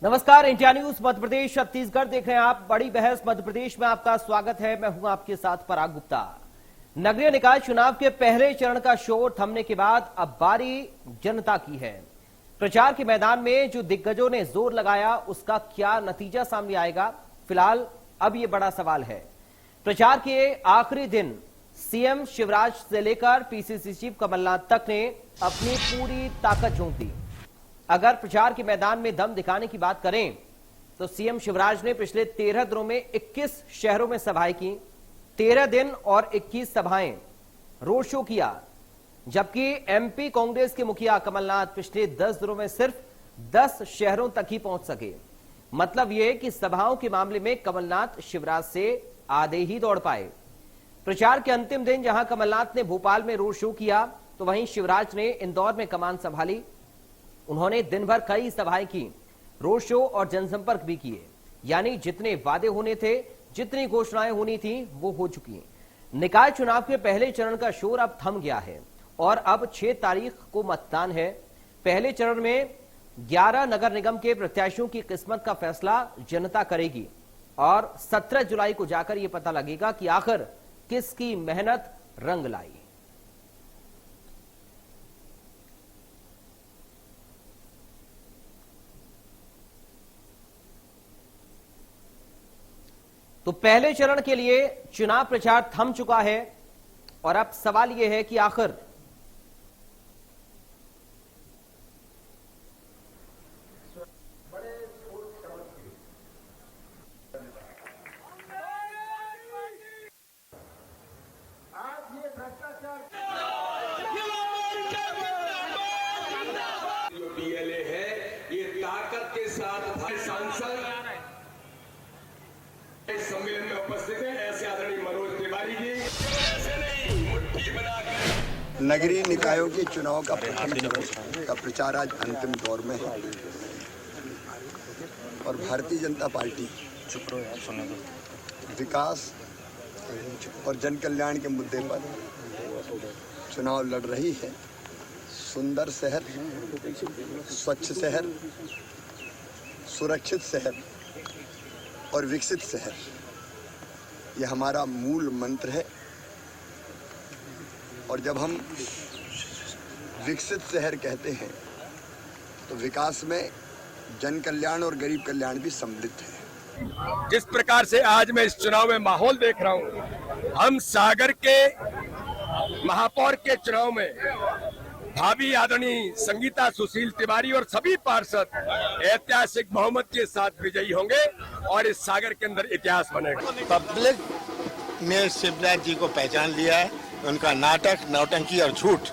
नमस्कार, India news Madhya Pradesh Chhattisgarh देख रहे हैं आप। बड़ी बहस मध्य प्रदेश में आपका स्वागत है। मैं हूं आपके साथ पराग गुप्ता। नगरीय निकाय चुनाव के पहले चरण का शोर थमने के बाद अब बारी जनता की है। प्रचार के मैदान में जो दिग्गजों ने जोर लगाया उसका क्या नतीजा सामने आएगा, फिलहाल अब यह बड़ा सवाल है। प्रचार के आखिरी दिन सीएम शिवराज से लेकर पीसीसी चीफ कमलनाथ तक ने अपनी पूरी ताकत झोंक दी। अगर प्रचार के मैदान में दम दिखाने की बात करें तो सीएम शिवराज ने पिछले 13 दिनों में 21 शहरों में सभाएं की। 13 दिन और 21 सभाएं, रोड शो किया। जबकि एमपी कांग्रेस के मुखिया कमलनाथ पिछले 10 दिनों में सिर्फ 10 शहरों तक ही पहुंच सके। मतलब यह कि सभाओं के मामले में कमलनाथ शिवराज से आधे ही दौड़ पाए। प्रचार के अंतिम दिन जहां कमलनाथ ने भोपाल में रोड शो किया तो वहीं शिवराज ने इंदौर में कमान संभाली। उन्होंने दिन भर कई सभाएं की, रोड शो और जनसंपर्क भी किए। यानी जितने वादे होने थे, जितनी घोषणाएं होनी थी, वो हो चुकी। निकाय चुनाव के पहले चरण का शोर अब थम गया है और अब 6 तारीख को मतदान है। पहले चरण में 11 नगर निगम के प्रत्याशियों की किस्मत का फैसला जनता करेगी और 17 जुलाई को जाकर यह पता लगेगा कि आखिर किसकी मेहनत रंग लाई। तो पहले चरण के लिए चुनाव प्रचार थम चुका है और अब सवाल यह है कि आखिर जो डीएलए है, ये ताकत के साथ सांसद इस सम्मेलन में उपस्थित है। ऐसे आदरणीय मनोज तिवारी जी ऐसे नहीं मुट्ठी बनाकर। नगरीय निकायों के चुनाव का प्रथम चरण का प्रचार आज अंतिम दौर में है और भारतीय जनता पार्टी विकास और जन कल्याण के मुद्दे पर चुनाव लड़ रही है। सुंदर शहर, स्वच्छ शहर, सुरक्षित शहर और विकसित शहर, यह हमारा मूल मंत्र है। और जब हम विकसित शहर कहते हैं तो विकास में जन कल्याण और गरीब कल्याण भी सम्मिलित है। जिस प्रकार से आज मैं इस चुनाव में माहौल देख रहा हूं, हम सागर के महापौर के चुनाव में भावी आदरणीय संगीता सुशील तिवारी और सभी पार्षद ऐतिहासिक बहुमत के साथ विजयी होंगे और इस सागर के अंदर इतिहास बनेगा। पब्लिक ने शिवराज जी को पहचान लिया है। उनका नाटक, नौटंकी और झूठ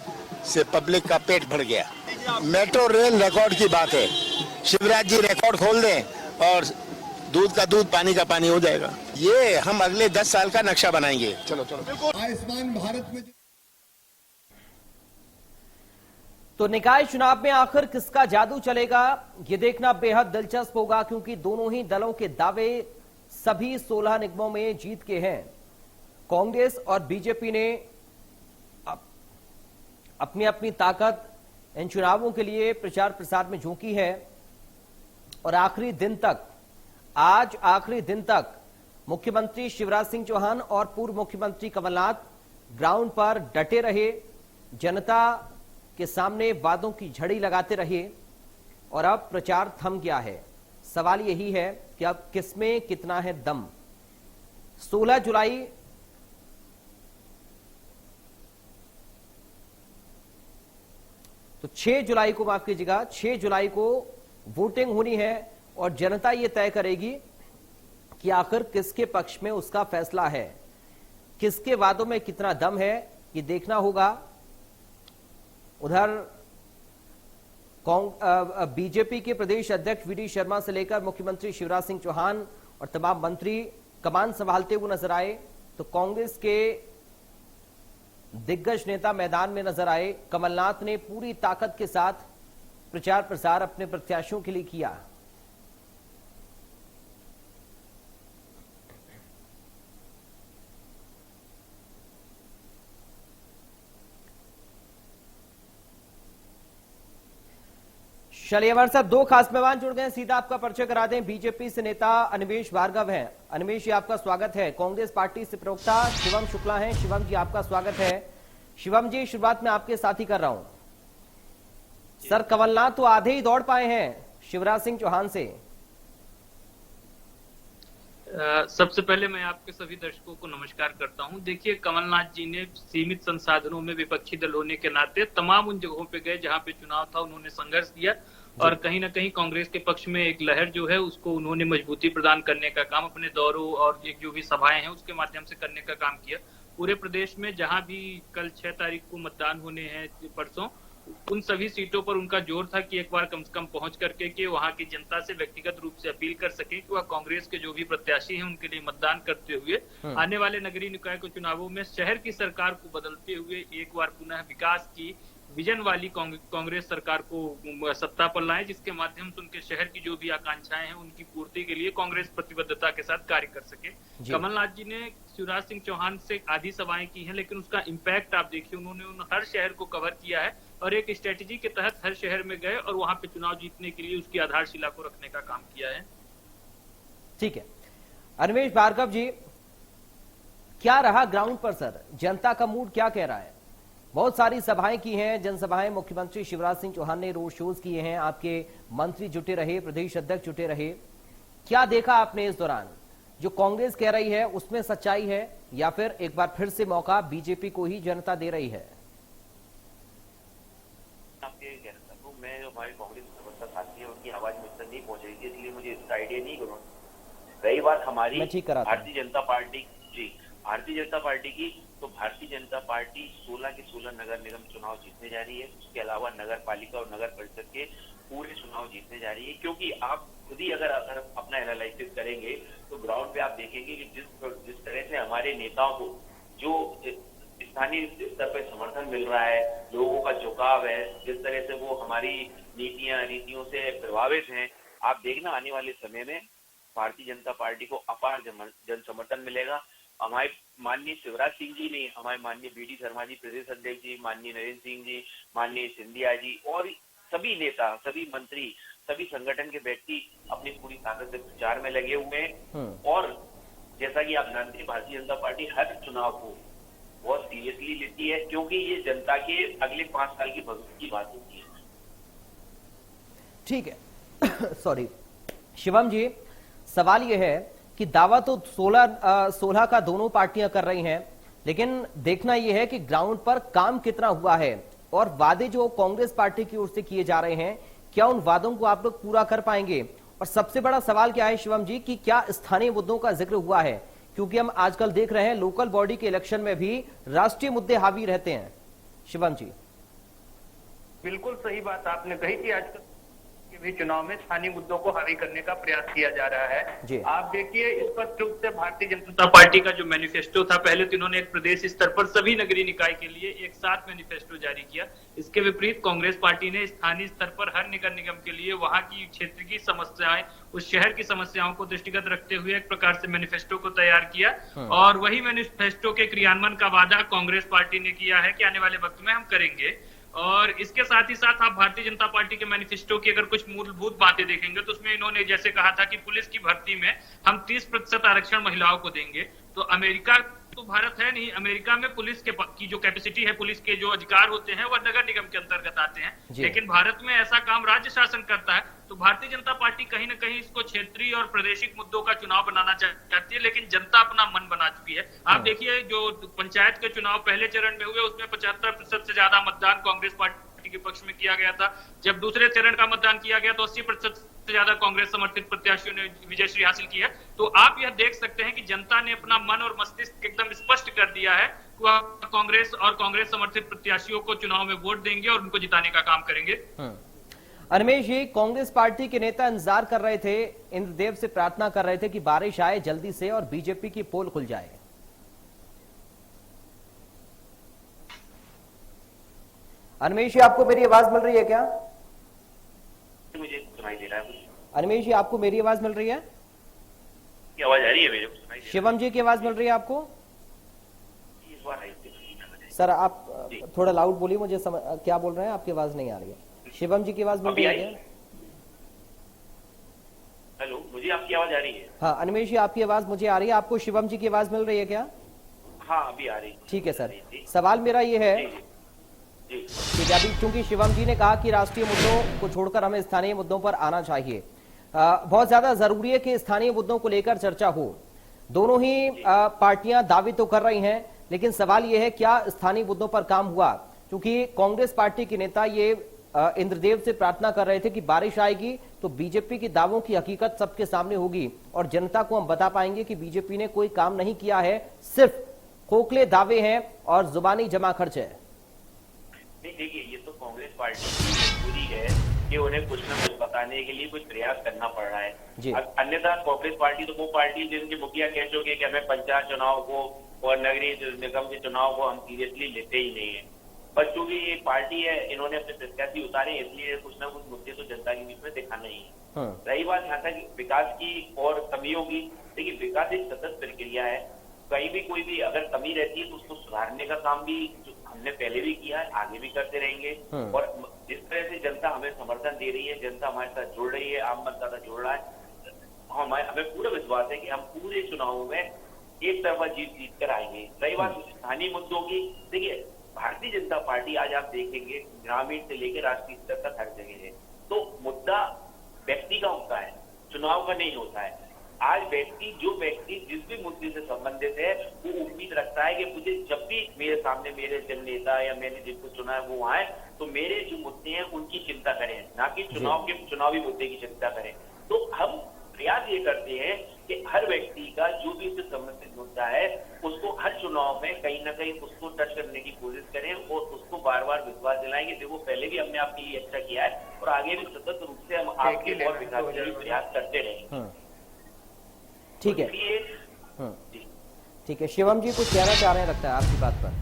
से पब्लिक का पेट भर गया। मेट्रो रेल रिकॉर्ड की बात है। शिवराज जी रिकॉर्ड खोल दें और दूध का दूध, पानी का पानी हो जाएगा। ये हम अगले 10 साल का नक्शा बनाएंगे। चलो चलो। आयुष्मान भारत में तो निकाय चुनाव में आखिर किसका जादू चलेगा, यह देखना बेहद दिलचस्प होगा, क्योंकि दोनों ही दलों के दावे सभी 16 निगमों में जीत के हैं। कांग्रेस और बीजेपी ने अपनी अपनी ताकत इन चुनावों के लिए प्रचार प्रसार में झोंकी है और आखिरी दिन तक, आज आखिरी दिन तक मुख्यमंत्री शिवराज सिंह चौहान और पूर्व मुख्यमंत्री कमलनाथ ग्राउंड पर डटे रहे, जनता के सामने वादों की झड़ी लगाते रहे और अब प्रचार थम गया है। सवाल यही है कि अब किसमें कितना है दम। 16 जुलाई तो 6 जुलाई को, माफ कीजिएगा, 6 जुलाई को वोटिंग होनी है और जनता यह तय करेगी कि आखिर किसके पक्ष में उसका फैसला है, किसके वादों में कितना दम है, ये देखना होगा। उधर बीजेपी के प्रदेश अध्यक्ष वीडी शर्मा से लेकर मुख्यमंत्री शिवराज सिंह चौहान और तमाम मंत्री कमान संभालते हुए नजर आए, तो कांग्रेस के दिग्गज नेता मैदान में नजर आए। कमलनाथ ने पूरी ताकत के साथ प्रचार प्रसार अपने प्रत्याशियों के लिए किया। चलिए हमारे साथ दो खास मेहमान जुड़ गए, सीधा आपका परिचय करा दें। बीजेपी से नेता अनिमेष भार्गव हैं। अनिमेष जी आपका स्वागत है। कांग्रेस पार्टी से प्रवक्ता शिवम शुक्ला हैं। शिवम जी आपका स्वागत है। शिवम जी शुरुआत में आपके साथ ही कर रहा हूं। सर कमलनाथ तो आधे ही दौड़ पाए हैं शिवराज सिंह चौहान से। सबसे पहले मैं आपके सभी दर्शकों को नमस्कार करता हूं। देखिए, कमलनाथ जी ने सीमित संसाधनों में विपक्षी दल होने के नाते तमाम उन जगहों पे गए जहां पे चुनाव था, उन्होंने संघर्ष किया और कहीं ना कहीं कांग्रेस के पक्ष में एक लहर जो है उसको उन्होंने मजबूती प्रदान करने का काम अपने दौरों और एक जो भी सभाएं हैं उसके माध्यम से करने का काम किया। पूरे प्रदेश में जहां भी कल 6 तारीख को मतदान होने हैं परसों, उन सभी सीटों पर उनका जोर था कि एक बार कम से कम पहुंच करके कि वहां की जनता से व्यक्तिगत रूप से अपील कर सके कि वह कांग्रेस के जो भी प्रत्याशी हैं उनके लिए मतदान करते हुए आने वाले नगरीय निकाय के चुनावों में शहर की सरकार को बदलते हुए एक बार पुनः विकास की विजन वाली कांग्रेस सरकार को सत्ता पर लाएं, जिसके माध्यम से उनके शहर की जो भी आकांक्षाएं हैं उनकी पूर्ति के लिए कांग्रेस प्रतिबद्धता के साथ कार्य कर सके। कमलनाथ जी ने शिवराज सिंह चौहान से आधी सभाएं की हैं, लेकिन उसका इम्पैक्ट आप देखिए, उन्होंने उन हर शहर को कवर किया है और एक स्ट्रेटेजी के तहत हर शहर में गए और वहां पे चुनाव जीतने के लिए उसकी आधारशिला को रखने का काम किया है। ठीक है अनिमेष भार्गव जी, क्या रहा ग्राउंड पर सर? जनता का मूड क्या कह रहा है? बहुत सारी सभाएं की हैं, जनसभाएं मुख्यमंत्री शिवराज सिंह चौहान ने रोड शोज किए हैं, आपके मंत्री जुटे रहे, प्रदेश अध्यक्ष जुटे रहे। क्या देखा आपने इस दौरान? जो कांग्रेस कह रही है उसमें सच्चाई है या फिर एक बार फिर से मौका बीजेपी को ही जनता दे रही है? मैं जो हमारे कांग्रेस व्यवस्था साथी है उनकी आवाज मुझ तक नहीं पहुंच रही थी, इसलिए मुझे इसका आइडिया नहीं करूँ। रही बात हमारी भारतीय जनता पार्टी की, तो भारतीय जनता पार्टी 16 के 16 नगर निगम चुनाव जीतने जा रही है। उसके अलावा नगर पालिका और नगर परिषद के पूरे चुनाव जीतने जा रही है, क्योंकि आप खुद ही अगर अपना एनालिसिस करेंगे तो ग्राउंड पे आप देखेंगे कि जिस तरह से हमारे नेताओं को जो स्थानीय स्तर पर समर्थन मिल रहा है, लोगों का झुकाव है, जिस तरह से वो हमारी नीतियों से प्रभावित हैं, आप देखना आने वाले समय में भारतीय जनता पार्टी को अपार जन समर्थन मिलेगा। हमारे माननीय शिवराज सिंह जी ने, हमारे माननीय बीडी शर्मा जी प्रदेश अध्यक्ष जी, माननीय नरेंद्र सिंह जी, माननीय सिंधिया जी और सभी नेता, सभी मंत्री, सभी संगठन के व्यक्ति अपनी पूरी ताकत से प्रचार में लगे हुए हैं। और जैसा कि आप जानते हैं, भारतीय जनता पार्टी हर चुनाव को बहुत सीरियसली लेती है, क्योंकि ये जनता के अगले 5 साल की भविष्य की बात होती है। ठीक है सॉरी शिवम जी, सवाल यह है कि दावा तो 16 का दोनों पार्टियां कर रही हैं, लेकिन देखना यह है कि ग्राउंड पर काम कितना हुआ है और वादे जो कांग्रेस पार्टी की ओर से किए जा रहे हैं, क्या उन वादों को आप लोग पूरा कर पाएंगे? और सबसे बड़ा सवाल क्या है शिवम जी कि क्या स्थानीय मुद्दों का जिक्र हुआ है? क्योंकि हम आजकल देख रहे हैं लोकल बॉडी के इलेक्शन में भी राष्ट्रीय मुद्दे हावी रहते हैं। शिवम जी बिल्कुल सही बात आपने कही कि आजकल के भी चुनाव में स्थानीय मुद्दों को हावी करने का प्रयास किया जा रहा है। आप देखिए, स्पष्ट रूप से भारतीय जनता पार्टी का जो मैनिफेस्टो था, पहले तो इन्होंने एक प्रदेश स्तर पर सभी नगरीय निकाय के लिए एक साथ मैनिफेस्टो जारी किया। इसके विपरीत कांग्रेस पार्टी ने स्थानीय स्तर पर हर नगर निगम के लिए वहां की क्षेत्र की समस्याएं, उस शहर की समस्याओं को दृष्टिगत रखते हुए एक प्रकार से मैनिफेस्टो को तैयार किया और वही मैनिफेस्टो के क्रियान्वयन का वादा कांग्रेस पार्टी ने किया है कि आने वाले वक्त में हम करेंगे। और इसके साथ ही साथ आप भारतीय जनता पार्टी के मैनिफेस्टो की अगर कुछ मूलभूत बातें देखेंगे तो उसमें इन्होंने जैसे कहा था कि पुलिस की भर्ती में हम 30% आरक्षण महिलाओं को देंगे। तो अमेरिका तो भारत है नहीं, अमेरिका में पुलिस की जो कैपेसिटी है, पुलिस के जो अधिकार होते हैं वह नगर निगम के अंतर्गत आते हैं, लेकिन भारत में ऐसा काम राज्य शासन करता है। तो भारतीय जनता पार्टी कहीं ना कहीं इसको क्षेत्रीय और प्रादेशिक मुद्दों का चुनाव बनाना चाहती है, लेकिन जनता अपना मन बना चुकी है। आप देखिए, जो पंचायत के चुनाव पहले चरण में हुए उसमें 75% से ज्यादा मतदान कांग्रेस पार्टी के पक्ष में किया गया था। जब दूसरे चरण का मतदान किया गया तो 80% से ज्यादा कांग्रेस समर्थित प्रत्याशियों ने विजयश्री हासिल की है। तो आप यह देख सकते हैं कि जनता ने अपना मन और मस्तिष्क एकदम स्पष्ट कर दिया है कि वह कांग्रेस और कांग्रेस समर्थित प्रत्याशियों को चुनाव में वोट देंगे और उनको जिताने का काम करेंगे। अनिमेष जी, कांग्रेस पार्टी के नेता इंतजार कर रहे थे, इंद्रदेव से प्रार्थना कर रहे थे कि बारिश आए जल्दी से और बीजेपी की पोल खुल जाए। अनिमेष जी, आपको मेरी आवाज मिल रही है क्या? मुझे सुनाई दे रहा है। अनिमेष जी, आपको मेरी आवाज मिल रही है? आवाज आ रही है मेरे को? शिवम जी की आवाज मिल रही है आपको? सर आप थोड़ा लाउड बोलिए, मुझे क्या बोल रहे हैं, आपकी आवाज नहीं आ रही है। शिवम जी की आवाज मिल रही है? मुझे आपकी आवाज आ रही है? हाँ अनिमेश जी, आपकी आवाज मुझे आ रही है, आपको शिवम जी की आवाज मिल रही है क्या? हाँ अभी आ रही है। ठीक है सर, सवाल मेरा ये है कि अभी चूंकि शिवम जी ने कहा कि राष्ट्रीय मुद्दों को छोड़कर हमें स्थानीय मुद्दों पर आना चाहिए, बहुत ज्यादा जरूरी है कि स्थानीय मुद्दों को लेकर चर्चा हो। दोनों ही पार्टियां दावे तो कर रही हैं, लेकिन सवाल यह है क्या स्थानीय मुद्दों पर काम हुआ? क्योंकि कांग्रेस पार्टी के नेता ये इंद्रदेव से प्रार्थना कर रहे थे कि बारिश आएगी तो बीजेपी के दावों की हकीकत सबके सामने होगी और जनता को हम बता पाएंगे कि बीजेपी ने कोई काम नहीं किया है, सिर्फ खोखले दावे हैं और जुबानी जमा खर्च है। नहीं देखिए, ये तो कांग्रेस पार्टी की मजबूरी है कि उन्हें कुछ न कुछ बताने के लिए कुछ प्रयास करना पड़ रहा है। अन्यथा कांग्रेस पार्टी तो वो पार्टी जिनके मुखिया कह चुके कि हमें पंचायत चुनाव को और नगरीय निगम के चुनाव को हम सीरियसली लेते ही नहीं है। पर चूंकि ये पार्टी है, इन्होंने अपने प्रत्याशी उतारे, इसलिए कुछ ना कुछ मुद्दे तो जनता के बीच में दिखाना ही है। रही बात यहाँ तक विकास की और कमियों की, देखिए विकास एक सतत प्रक्रिया है। कहीं भी कोई भी अगर कमी रहती है तो उसको सुधारने का काम भी हमने पहले भी किया है, आगे भी करते रहेंगे। और जिस तरह से जनता हमें समर्थन दे रही है, जनता हमारे साथ जुड़ रही है, आम मतदाता जुड़ रहा है, हमें पूरा विश्वास है कि हम पूरे चुनावों में एक तरफा जीत कर आएंगे। रही बात स्थानीय मुद्दों की, देखिए भारतीय जनता पार्टी आज आप देखेंगे ग्रामीण से लेकर राष्ट्रीय स्तर तक हर जगह है। तो मुद्दा व्यक्ति का होता है, चुनाव का नहीं होता है। आज जो व्यक्ति जिस भी मुद्दे से संबंधित है वो उम्मीद रखता है कि मुझे जब भी मेरे सामने मेरे जननेता या मैंने जिसको चुना है वो आए तो मेरे जो मुद्दे हैं उनकी चिंता करें, ना कि चुनावी मुद्दे की चिंता करें। तो हम प्रयास ये करते हैं कि हर व्यक्ति का जो भी उससे संबंधित मुद्दा है उसको हर चुनाव में कहीं ना कहीं उसको टच करने की कोशिश करें और उसको बार बार विश्वास दिलाएं कि देखो पहले भी हमने आपके लिए अच्छा किया है और आगे भी सतत रूप से हम आपके और विकास के लिए प्रयास करते रहेंगे। ठीक है, ठीक है। शिवम जी कुछ कहना चाह रहे हैं लगता है आपकी बात पर।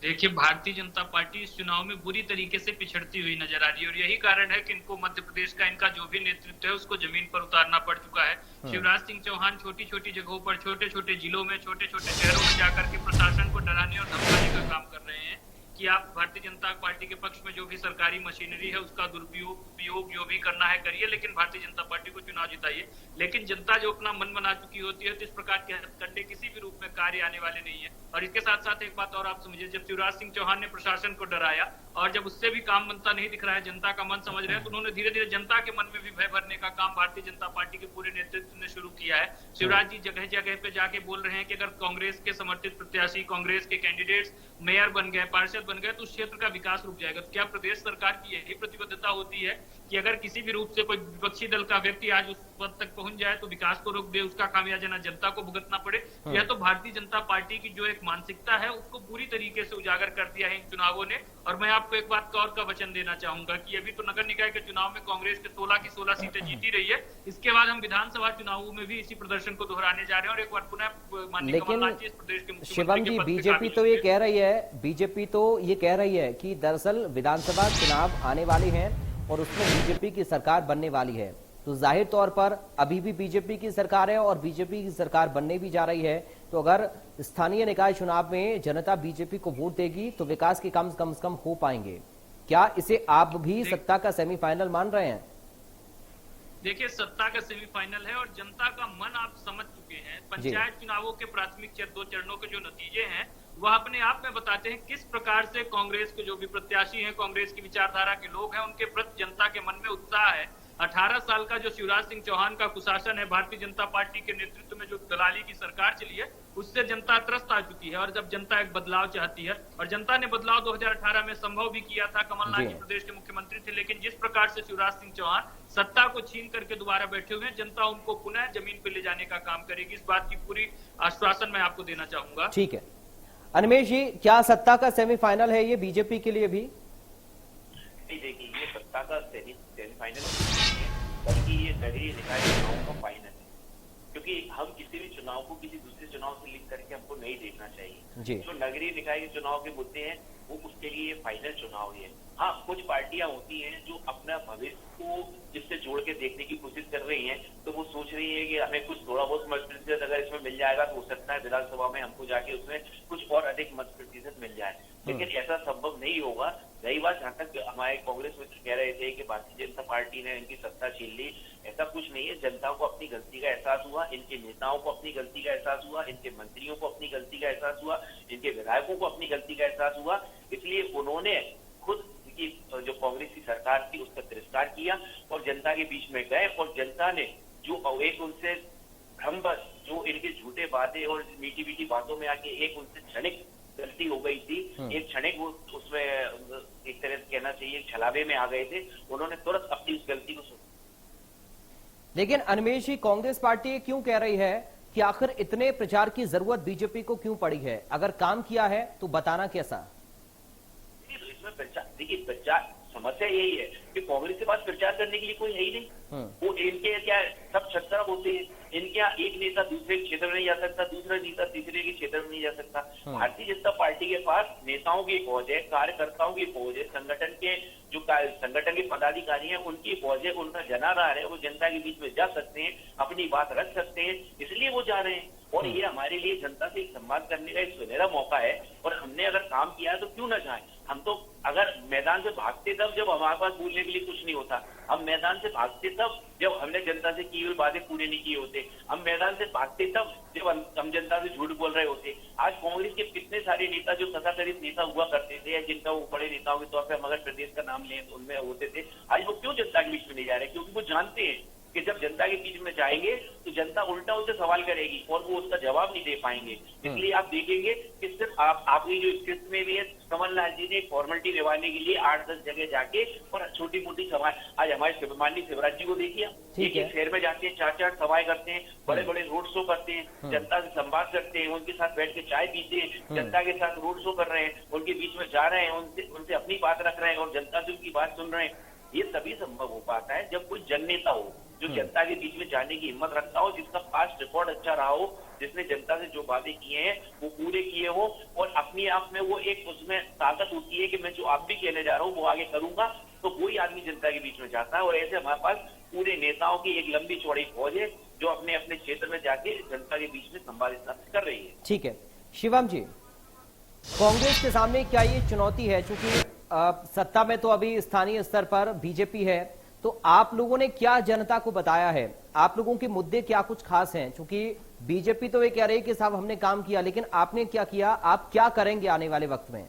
देखिए, भारतीय जनता पार्टी इस चुनाव में बुरी तरीके से पिछड़ती हुई नजर आ रही है और यही कारण है कि इनको मध्य प्रदेश का इनका जो भी नेतृत्व है उसको जमीन पर उतारना पड़ चुका है। शिवराज सिंह चौहान छोटी छोटी जगहों पर, छोटे छोटे जिलों में, छोटे छोटे शहरों में जाकर के प्रशासन को डराने और धमकाने का काम कर रहे हैं कि आप भारतीय जनता पार्टी के पक्ष में जो भी सरकारी मशीनरी है उसका दुरुपयोग जो भी करना है करिए, लेकिन भारतीय जनता पार्टी को चुनाव जिताइए। लेकिन जनता जो अपना मन बना चुकी होती है तो इस प्रकार के हथकंडे किसी भी रूप में कार्य आने वाले नहीं है। और इसके साथ साथ एक बात और आप समझिए, जब शिवराज सिंह चौहान ने प्रशासन को डराया और जब उससे भी काम बनता नहीं दिख रहा है, जनता का मन समझ रहे हैं, तो उन्होंने धीरे धीरे जनता के मन में भी भय भरने का काम भारतीय जनता पार्टी के पूरे नेतृत्व ने शुरू किया है। शिवराज जी जगह जगह पे जाके बोल रहे हैं कि अगर कांग्रेस के समर्थित प्रत्याशी, कांग्रेस के कैंडिडेट्स मेयर बन गए, पार्षद बन गए तो उस क्षेत्र का विकास रुक जाएगा। तो क्या प्रदेश सरकार की यही प्रतिबद्धता होती है कि अगर किसी भी रूप से कोई विपक्षी दल का व्यक्ति आज उस पद तक पहुंच जाए तो विकास को रोक दे, उसका खामियाजा ना जनता को भुगतना पड़े? यह तो भारतीय जनता पार्टी की जो एक मानसिकता है उसको पूरी तरीके से उजागर कर दिया है इन चुनावों ने। और मैं आपको एक बात और का वचन देना चाहूंगा कि अभी तो नगर निकाय के चुनाव में कांग्रेस के 16 की 16 सीटें जीती रही है। इसके बाद हम विधानसभा चुनावों में भी इसी प्रदर्शन को दोहराने जा रहे हैं और एक बार पुनः माननीय कमलनाथ जी इस प्रदेश के शिवम जी, बीजेपी तो ये कह रही है, बीजेपी तो ये कह रही है कि दरअसल विधानसभा चुनाव आने वाले हैं और उसमें बीजेपी की सरकार बनने वाली है। तो जाहिर तौर पर अभी भी बीजेपी की सरकार है और बीजेपी की सरकार बनने भी जा रही है। तो अगर स्थानीय निकाय चुनाव में जनता बीजेपी को वोट देगी तो विकास के काम कम से कम हो पाएंगे। क्या इसे आप भी सत्ता का सेमीफाइनल मान रहे हैं? देखिए, सत्ता का सेमीफाइनल है और जनता का मन आप समझ चुके हैं। पंचायत चुनावों के प्राथमिक 2 चरणों के जो नतीजे हैं वह अपने आप में बताते हैं किस प्रकार से कांग्रेस के जो भी प्रत्याशी हैं, कांग्रेस की विचारधारा के लोग हैं, उनके प्रति जनता के मन में उत्साह है। 18 साल का जो शिवराज सिंह चौहान का कुशासन है, भारतीय जनता पार्टी के नेतृत्व में जो दलाली की सरकार चली है, उससे जनता त्रस्त आ चुकी है। और जब जनता एक बदलाव चाहती है, और जनता ने बदलाव 2018 में संभव भी किया था, कमलनाथ जी प्रदेश के मुख्यमंत्री थे, लेकिन जिस प्रकार से शिवराज सिंह चौहान सत्ता को छीन करके दोबारा बैठे हुए हैं, जनता उनको पुनः जमीन पर ले जाने का काम करेगी। इस बात की पूरी आश्वासन मैं आपको देना चाहूंगा। ठीक है अनिमेश जी, क्या सत्ता का सेमीफाइनल है ये बीजेपी के लिए भी? नहीं, देखिए ये सत्ता का सेमीफाइनल नहीं है, बल्कि ये नगरीय निकाय चुनाव का फाइनल है। क्योंकि हम किसी भी चुनाव को किसी दूसरे चुनाव से लिंक करके हमको नहीं देखना चाहिए। जो नगरीय निकाय के चुनाव के मुद्दे हैं वो उसके लिए फाइनल चुनाव है। हाँ, कुछ पार्टियां होती हैं जो अपना भविष्य को जिससे जोड़ के देखने की कोशिश कर रही हैं, तो वो सोच रही है कि हमें कुछ थोड़ा बहुत मत प्रतिशत अगर इसमें मिल जाएगा तो हो सकता है विधानसभा में हमको जाके उसमें कुछ और अधिक मत प्रतिशत मिल जाए। लेकिन ऐसा संभव नहीं होगा। रही बात जहां तक हमारे कांग्रेस मित्र कह रहे थे कि भारतीय जनता पार्टी ने इनकी सत्ता छीन ली, ऐसा कुछ नहीं है। जनता को अपनी गलती का एहसास हुआ, इनके नेताओं को अपनी गलती का एहसास हुआ, इनके मंत्रियों को अपनी गलती का एहसास हुआ, इनके विधायकों को अपनी गलती का एहसास हुआ, इसलिए उन्होंने खुद की जो कांग्रेस की सरकार थी उसका तिरस्कार किया और जनता के बीच में गए और जनता ने जो एक उनसे भ्रमबस जो इनके झूठे बातें और मीठी मीठी बातों में आके एक उनसे क्षणिक गलती हो गई थी, एक क्षणिक वो उसमें एक तरह से कहना चाहिए छलावे में आ गए थे, उन्होंने तुरंत अपनी उस गलती को लेकिन अनिमेश जी, कांग्रेस पार्टी क्यों कह रही है कि आखिर इतने प्रचार की जरूरत बीजेपी को क्यों पड़ी है? अगर काम किया है तो बताना कैसा? इसमें प्रचार, देखिए प्रचार समस्या यही है कि कांग्रेस के पास प्रचार करने के लिए कोई है ही नहीं। वो इनके क्या सब छत्तर होते हैं, इनके यहाँ एक नेता दूसरे क्षेत्र में नहीं जा सकता, दूसरा नेता तीसरे के क्षेत्र में नहीं जा सकता। भारतीय जनता पार्टी के पास नेताओं की फौज है, कार्यकर्ताओं की फौज है, संगठन के पदाधिकारी हैं उनकी फौज है, उनका जनाधार है, वो जनता के बीच में जा सकते हैं, अपनी बात रख सकते हैं, इसलिए वो जा रहे हैं। और ये हमारे लिए जनता से एक संवाद करने का एक सुनहरा मौका है और हमने अगर काम किया है तो क्यों ना जाए। हम तो अगर मैदान से भागते तब जब हमारे पास बोलने के लिए कुछ नहीं होता, हम मैदान से भागते तब जब हमने जनता से की हुई बातें पूरी नहीं किए होते, हम मैदान से भागते तब जब हम जनता से झूठ बोल रहे होते। आज कांग्रेस के कितने सारे नेता जो तथाकथित नेता हुआ करते थे, जिनका वो बड़े नेताओं के तौर पर हम अगर प्रदेश का नाम लें तो उनमें होते थे, आज वो क्यों जनता के बीच में नहीं जा रहे? क्योंकि वो जानते हैं कि जब जनता के बीच में जाएंगे तो जनता उल्टा उनसे सवाल करेगी और वो उसका जवाब नहीं दे पाएंगे। इसलिए आप देखेंगे कि सिर्फ आपकी जो स्क्रिप्ट में भी है, कमलनाथ जी ने फॉर्मेलिटी निभाने के लिए 8-10 जगह जाके और छोटी मोटी सभाएं, आज हमारे माननीय शिवराज जी को देखिए, एक एक शहर में जाते हैं, 4-4 सभाएं करते हैं, बड़े बड़े रोड शो करते हैं, जनता से संवाद करते हैं, उनके साथ बैठ के चाय पीते हैं, जनता के साथ रोड शो कर रहे हैं, उनके बीच में जा रहे हैं, उनसे अपनी बात रख रहे हैं और जनता से उनकी बात सुन रहे हैं। ये तभी संभव हो पाता है जब कोई जननेता हो जो जनता के बीच में जाने की हिम्मत रखता हो, जिसका पास्ट रिकॉर्ड अच्छा रहा हो, जिसने जनता से जो वादे किए हैं वो पूरे किए हो और अपने आप में वो एक उसमें ताकत होती है कि मैं जो आप भी कहने जा रहा हूँ वो आगे करूंगा, तो वही आदमी जनता के बीच में जाता है। और ऐसे हमारे पास पूरे नेताओं की एक लंबी चौड़ी फौज है जो अपने अपने क्षेत्र में जाके जनता के बीच में संवाद स्थापित कर रही है। ठीक है शिवम जी, कांग्रेस के सामने क्या ये चुनौती है? क्योंकि सत्ता में तो अभी स्थानीय स्तर पर बीजेपी है, तो आप लोगों ने क्या जनता को बताया है? आप लोगों के मुद्दे क्या कुछ खास हैं? क्योंकि बीजेपी तो ये कह रही है कि साहब हमने काम किया, लेकिन आपने क्या किया, आप क्या करेंगे आने वाले वक्त में?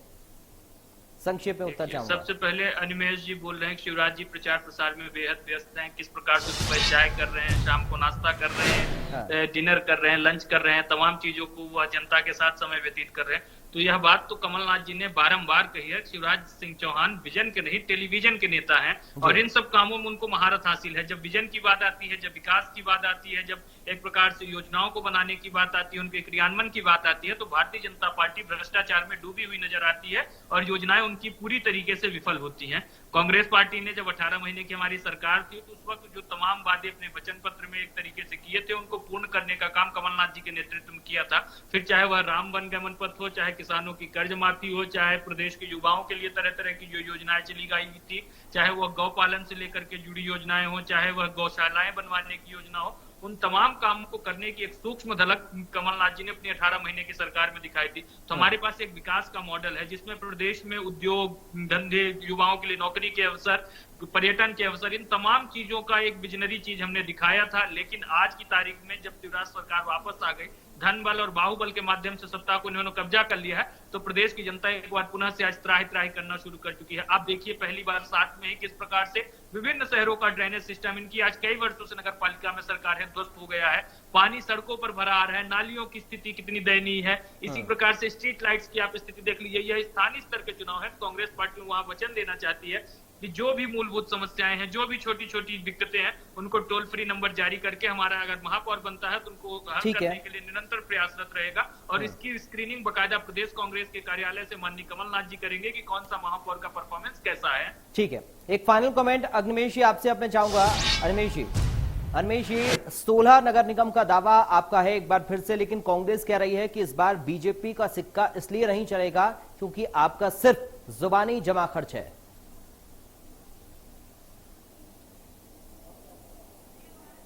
संक्षेप में उत्तर चाहूंगा। सबसे पहले अनिमेश जी बोल रहे हैं शिवराज जी प्रचार प्रसार में बेहद व्यस्त हैं, किस प्रकार से सुबह चाय कर रहे हैं, शाम को नाश्ता कर रहे हैं, डिनर कर रहे हैं, लंच कर रहे हैं, तमाम चीजों को वह जनता के साथ समय व्यतीत कर रहे हैं। तो यह बात तो कमलनाथ जी ने बारंबार कही है। शिवराज सिंह चौहान विजन के नहीं टेलीविजन के नेता हैं और इन सब कामों में उनको महारत हासिल है। जब विजन की बात आती है, जब विकास की बात आती है, जब एक प्रकार से योजनाओं को बनाने की बात आती है, उनके क्रियान्वयन की बात आती है, तो भारतीय जनता पार्टी भ्रष्टाचार में डूबी हुई नजर आती है और योजनाएं उनकी पूरी तरीके से विफल होती हैं। कांग्रेस पार्टी ने जब 18 महीने की हमारी सरकार थी तो उस वक्त जो तमाम वादे अपने वचन पत्र में एक तरीके से किए थे उनको पूर्ण करने का काम कमलनाथ जी के नेतृत्व में किया था। फिर चाहे वह राम वन गमन पथ हो, चाहे किसानों की कर्ज माफी हो, चाहे प्रदेश के युवाओं के लिए तरह तरह की जो योजनाएं चली गई थी, चाहे वह गौपालन से लेकर के जुड़ी योजनाएं हो, चाहे वह गौशालाएं बनवाने की योजना हो, उन तमाम कामों को करने की एक सूक्ष्म झलक कमलनाथ जी ने अपनी 18 महीने की सरकार में दिखाई थी। तो हमारे पास एक विकास का मॉडल है जिसमें प्रदेश में उद्योग धंधे, युवाओं के लिए नौकरी के अवसर, पर्यटन के अवसर, इन तमाम चीजों का एक विजनरी चीज हमने दिखाया था। लेकिन आज की तारीख में जब शिवराज सरकार वापस आ गई, धन बल और बाहुबल के माध्यम से सत्ता को इन्होंने कब्जा कर लिया है, तो प्रदेश की जनता एक बार पुनः से आज त्राही त्राही करना शुरू कर चुकी है। आप देखिए पहली बार साथ में ही किस प्रकार से विभिन्न शहरों का ड्रेनेज सिस्टम इनकी आज कई वर्षों से नगर पालिका में सरकार है ध्वस्त हो गया है। पानी सड़कों पर भरा आ रहा है, नालियों की स्थिति कितनी दयनीय है। इसी प्रकार से स्ट्रीट लाइट्स की आप स्थिति देख लीजिए। यह स्थानीय स्तर के चुनाव है। कांग्रेस पार्टी वहां वचन देना चाहती है कि जो भी मूलभूत समस्याएं हैं, जो भी छोटी छोटी दिक्कतें हैं, उनको टोल फ्री नंबर जारी करके हमारा अगर महापौर बनता है तो उनको हल करने के लिए निरंतर प्रयासरत रहेगा। और इसकी स्क्रीनिंग बकायदा प्रदेश कांग्रेस के कार्यालय से माननीय कमलनाथ जी करेंगे कि कौन सा महापौर का परफॉर्मेंस कैसा है। ठीक है, एक फाइनल कमेंट अग्निमेश जी आपसे अपने चाहूंगा। अनिमेश जी 16 नगर निगम का दावा आपका है एक बार फिर से, लेकिन कांग्रेस कह रही है कि इस बार बीजेपी का सिक्का इसलिए नहीं चलेगा क्योंकि आपका सिर्फ जुबानी जमा खर्च है।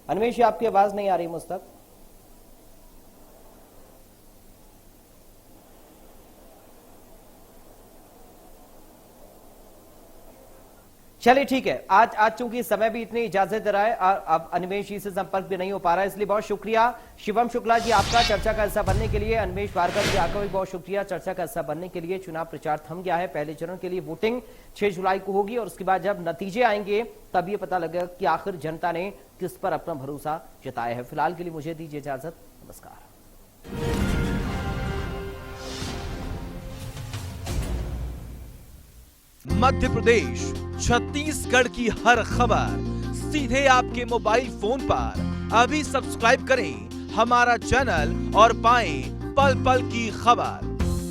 अनिमेश जी आपकी आवाज नहीं आ रही मुझ तक। चलिए ठीक है, आज चूंकि समय भी इतनी इजाजत दे रहा है, अब अनिमेश जी से संपर्क भी नहीं हो पा रहा है, इसलिए बहुत शुक्रिया शिवम शुक्ला जी आपका चर्चा का हिस्सा बनने के लिए। अनिमेश भार्गव जी आपका भी बहुत शुक्रिया चर्चा का हिस्सा बनने के लिए। चुनाव प्रचार थम गया है, पहले चरण के लिए वोटिंग 6 जुलाई को होगी और उसके बाद जब नतीजे आएंगे तब ये पता लगेगा कि आखिर जनता ने किस पर अपना भरोसा जताया है। फिलहाल के लिए मुझे दीजिए इजाजत, नमस्कार। मध्य प्रदेश, छत्तीसगढ़ की हर खबर सीधे आपके मोबाइल फोन पर। अभी सब्सक्राइब करें हमारा चैनल और पाएं पल पल की खबर।